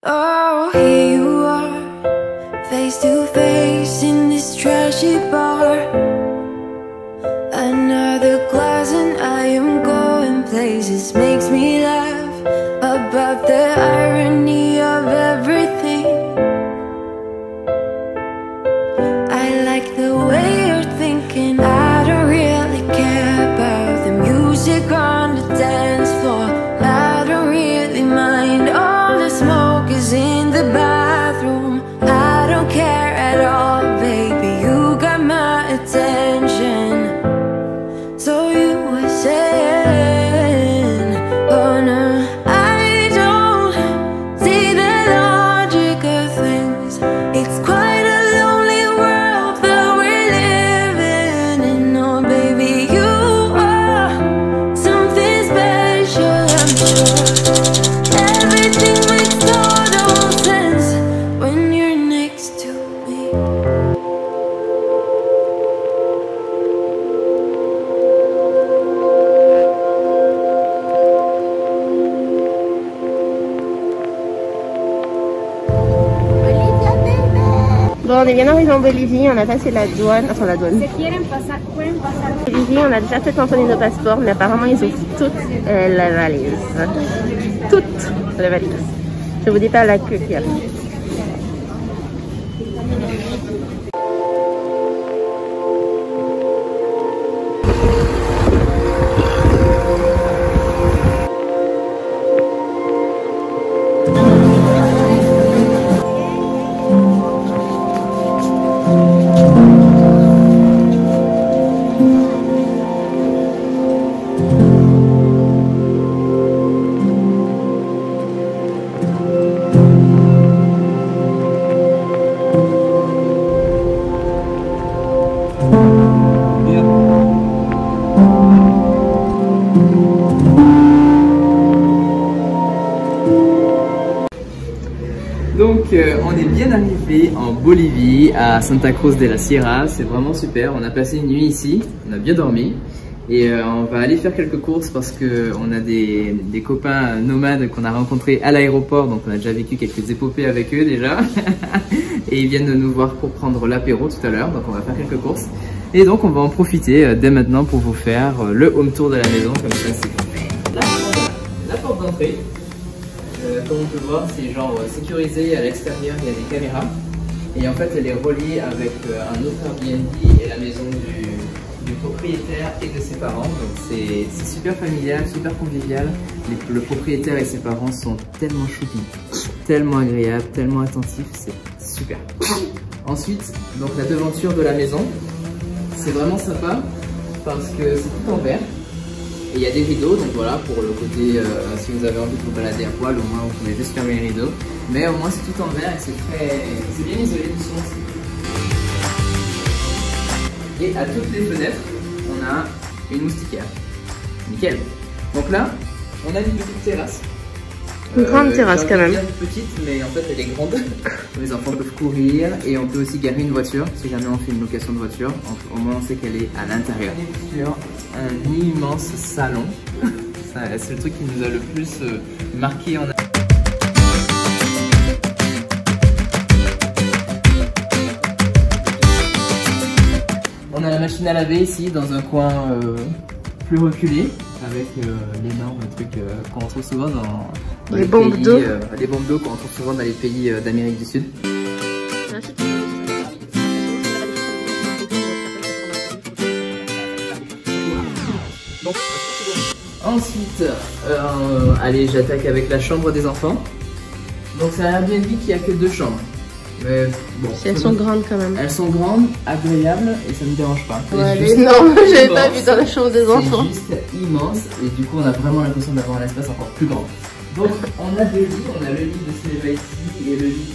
Oh, here you are, face to face in this trashy bar. Another glass and I am going places. Makes me laugh about the irony of everything. I like the way you're thinking. I don't really care about the music on the dance floor. I don't really mind. All the smoke is in the bathroom. I don't care at all, baby. You got my attention. So you were saying, oh no, I don't see the logic of things. It's quite a lonely world that we're living in. Oh baby, you are something special, I'm sure. Everything makes total sense when you're next to me. Bon, on est bien arrivé en Bolivie, on a passé la douane, enfin la douane. Bolivie, on a déjà fait tamponner nos passeports, mais apparemment ils ouvrent toute la valise. Toute la valise. Je vous dis pas la queue qu'il y a. Donc on est bien arrivé en Bolivie, à Santa Cruz de la Sierra, c'est vraiment super, on a passé une nuit ici, on a bien dormi et on va aller faire quelques courses parce qu'on a des copains nomades qu'on a rencontrés à l'aéroport, donc on a déjà vécu quelques épopées avec eux déjà et ils viennent de nous voir pour prendre l'apéro tout à l'heure, donc on va faire quelques courses et donc on va en profiter dès maintenant pour vous faire le home tour de la maison, comme ça c'est fait. La porte d'entrée. Comme on peut voir, c'est genre sécurisé, à l'extérieur il y a des caméras et en fait elle est reliée avec un autre Airbnb et la maison du propriétaire et de ses parents, donc c'est super familial, super convivial. Le propriétaire et ses parents sont tellement choupis, tellement agréables, tellement attentifs, c'est super. Ensuite, donc la devanture de la maison, c'est vraiment sympa parce que c'est tout en verre. Et il y a des rideaux, donc voilà, pour le côté, si vous avez envie de vous balader à poil, au moins vous pouvez juste fermer les rideaux. Mais au moins c'est tout en verre et c'est bien isolé du son aussi. Et à toutes les fenêtres, on a une moustiquaire. Nickel. Donc là, on a une petite terrasse. Une grande terrasse quand même. Petite, mais en fait elle est grande. Les enfants peuvent courir et on peut aussi garer une voiture. Si jamais on fait une location de voiture, au moins on sait qu'elle est à l'intérieur. Sur un immense salon. C'est le truc qui nous a le plus marqué en. On a la machine à laver ici dans un coin plus reculé, avec l'énorme truc qu'on retrouve souvent dans les bombes d'eau. Les bombes d'eau qu'on retrouve souvent dans les pays d'Amérique du Sud. Ensuite, allez, j'attaque avec la chambre des enfants. Donc c'est un Airbnb qui a que 2 chambres. Mais bon, elles sont grandes quand même. Elles sont grandes, agréables et ça ne me dérange pas. Ouais, elle est énorme, j'avais pas vu dans la chambre des enfants. C'est juste immense et du coup on a vraiment l'impression d'avoir un espace encore plus grand. Donc on a 2 lits, on a le lit de Sneva ici et le lit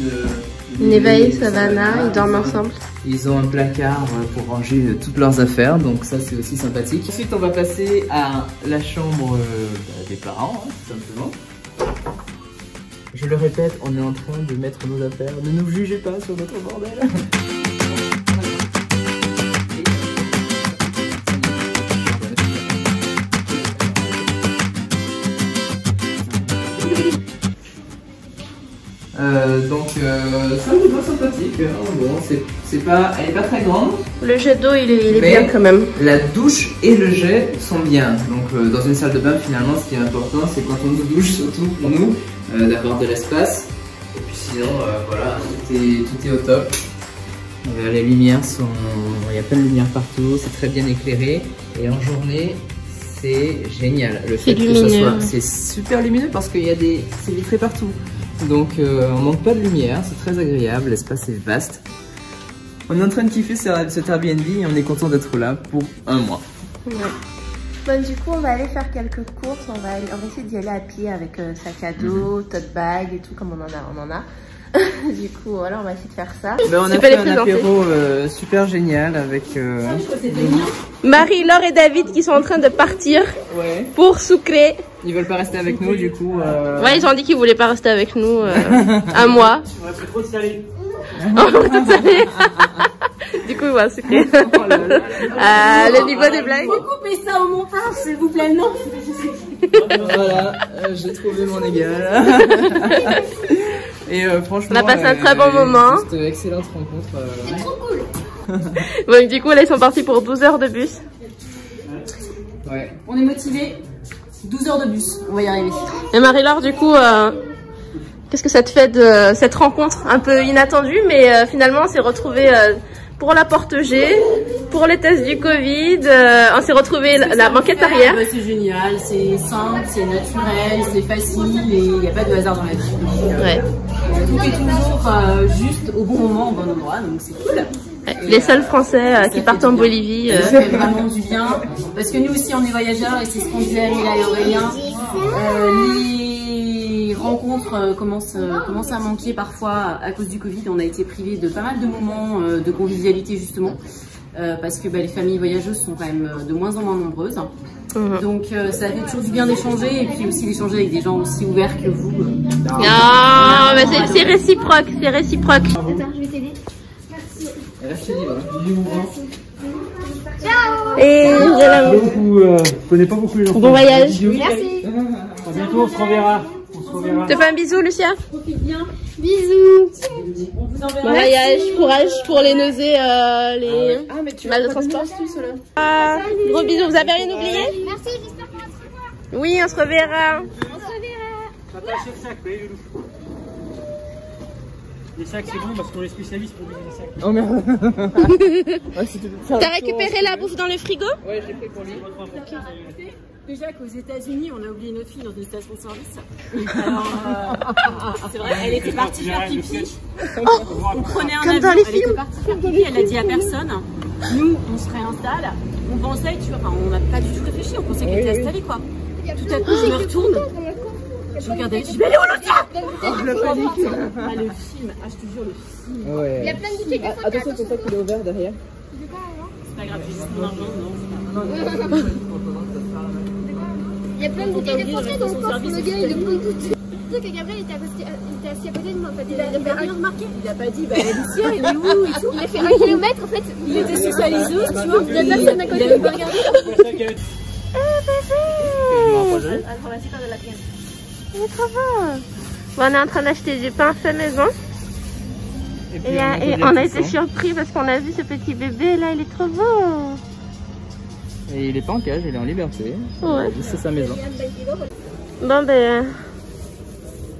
de Neva et Savannah, ils dorment ensemble. Ils ont un placard pour ranger toutes leurs affaires, donc ça c'est aussi sympathique. Ensuite on va passer à la chambre des parents, hein, tout simplement. Je le répète, on est en train de mettre nos affaires. Ne nous jugez pas sur notre bordel. Donc ça me pas sympathique. Bon, c'est pas, elle est pas très grande. Le jet d'eau il est bien quand même. La douche et le jet sont bien. Donc dans une salle de bain finalement ce qui est important c'est quand on nous douche surtout pour nous d'avoir de l'espace. Et puis sinon voilà tout est au top. Les lumières sont, il y a plein de lumière partout, c'est très bien éclairé et en journée c'est génial. Le fait que ça soit, c'est super lumineux parce qu'il y a c'est vitré partout. Donc on manque pas de lumière, c'est très agréable, l'espace est vaste. On est en train de kiffer cet Airbnb et on est content d'être là pour un mois. Ouais. Bon, du coup on va aller faire quelques courses, on va essayer d'y aller à pied avec sac à dos, tote bag et tout comme on en a. Du coup voilà on va essayer de faire ça. Ben, on a fait un apéro super génial avec Marie, Laure et David qui sont en train de partir pour Sucre. Ils veulent pas rester avec nous du coup. Ouais ils ont dit qu'ils voulaient pas rester avec nous un mois. On va trop de salé. Du coup voilà Sucre. Le niveau des blagues. Faut couper ça au montage s'il vous plaît, non. Voilà, j'ai trouvé mon égal. Et franchement, on a passé un très bon moment. Juste excellente rencontre. C'est trop cool. Donc du coup là ils sont partis pour 12 heures de bus. Ouais. On est motivés. 12 heures de bus, on va y arriver. Et Marie-Laure du coup, qu'est-ce que ça te fait de cette rencontre un peu inattendue, mais finalement on s'est retrouvés pour la porte G, pour les tests du Covid, on s'est retrouvés la banquette arrière. Bah, c'est génial, c'est simple, c'est naturel, c'est facile et il n'y a pas de hasard dans la vie. Ouais. Tout est toujours juste au bon moment, au bon endroit, donc c'est cool. Les seuls Français qui partent en Bolivie. Ça fait vraiment du bien, parce que nous aussi on est voyageurs et c'est ce qu'on disait à Mila et Aurélien. Les rencontres commencent à manquer parfois à cause du Covid. On a été privés de pas mal de moments de convivialité justement, parce que les familles voyageuses sont quand même de moins en moins nombreuses. Donc ça fait toujours du bien d'échanger et puis aussi d'échanger avec des gens aussi ouverts que vous. Non, mais c'est réciproque, c'est réciproque. Attends, je vais t'aider. Merci. Reste libre. Ciao. Et voilà. Je connais pas beaucoup les gens. Bon voyage. Merci. À bientôt, on se reverra. Tu fais un bisou, Lucia? Profite bien. Bisous. On vous enverra. Bon voyage, courage pour les nausées, les mal de transport. Gros bisous, vous avez rien oublié? Merci, j'espère qu'on va se revoir. Oui, on se reverra. On se reverra. Attachez le sac, vous voyez, Loulou. Les sacs, c'est bon parce qu'on est spécialiste pour vider les sacs. Oh merde. T'as récupéré la bouffe dans le frigo? Ouais, j'ai pris pour lui. Déjà qu'aux États-Unis, on a oublié notre fille dans une station-service. Alors, c'est vrai, elle était partie faire pipi. On prenait un avion, elle était partie faire pipi, elle a dit à personne. Nous, on se réinstalle. On pensait, tu vois, enfin, on n'a pas du tout réfléchi, on pensait qu'elle était installée, quoi. Tout à coup, je me retourne. Je regardais, je dis, mais elle est où l'autre? Le panique. Ah, le film, ah, je te jure, le film. Ouais. Il y a plein de bouteilles de Attention, c'est ça qu'il est ouvert derrière. C'est pas grave, j'ai juste mon argent, non. Il y a plein de bouteilles de français dans le coffre, le gars il le prend tout. Surtout que Gabriel était assis à côté de moi en fait. Il a rien remarqué. Il a pas dit, Lucia, il est où et tout. Il a fait 1 kilomètre en fait. Il était sur sa liseuse, tu vois. Il y a personne à côté. Il avait pas regardé. Il est trop beau. Bon, on est en train d'acheter du pain fait maison. Et on a été surpris parce qu'on a vu ce petit bébé là, il est trop beau. Et il est pas en cage, il est en liberté. Ouais. C'est sa maison. Bon ben,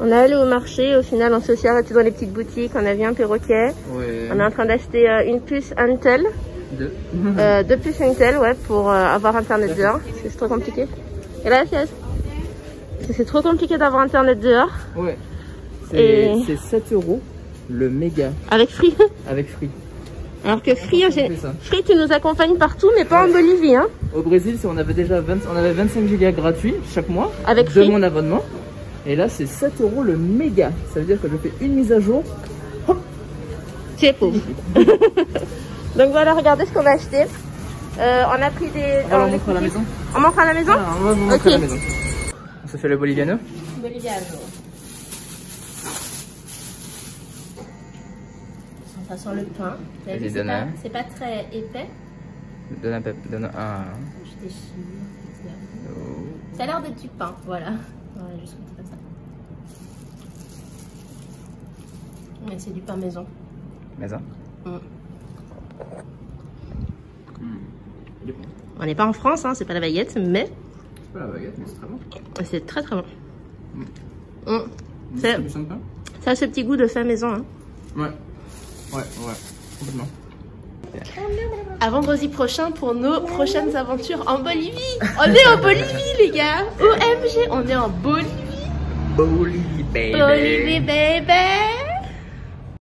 on est allé au marché, au final on s'est aussi arrêté dans les petites boutiques, on a vu un perroquet. Ouais. On est en train d'acheter une puce Intel. Deux puces Intel, ouais, pour avoir internet dehors, parce que c'est trop compliqué. Et là, c'est trop compliqué d'avoir internet dehors. Ouais. C'est 7 € le méga. Avec Free. Avec Free. Alors que Free, Free, tu nous accompagnes partout, mais pas en Bolivie. Hein. Au Brésil, on avait déjà 25 gigas gratuits chaque mois avec de mon abonnement. Et là, c'est 7 € le méga. Ça veut dire que je fais une mise à jour. Tu es pauvre. Donc voilà, regardez ce qu'on a acheté. On a pris des... On montre à la maison. On montre à la maison? On va vous montrer à la maison. On se fait le boliviano. Boliviano. Ça sent le pain. C'est pas très épais. Donne un. Je déchire. Ça a l'air d'être du pain, voilà. Ouais, juste comme ça. Mais c'est du pain maison. Maison. On n'est pas en France, hein, c'est pas la baguette, mais C'est pas la baguette, mais c'est très bon. c'est très très bon. C'est du sang de pain? Ça a ce petit goût de fait maison. Hein. Ouais, complètement. À vendredi prochain pour nos prochaines aventures en Bolivie. On est en Bolivie, les gars. OMG, on est en Bolivie. Bolivie, baby. Bolivie, baby.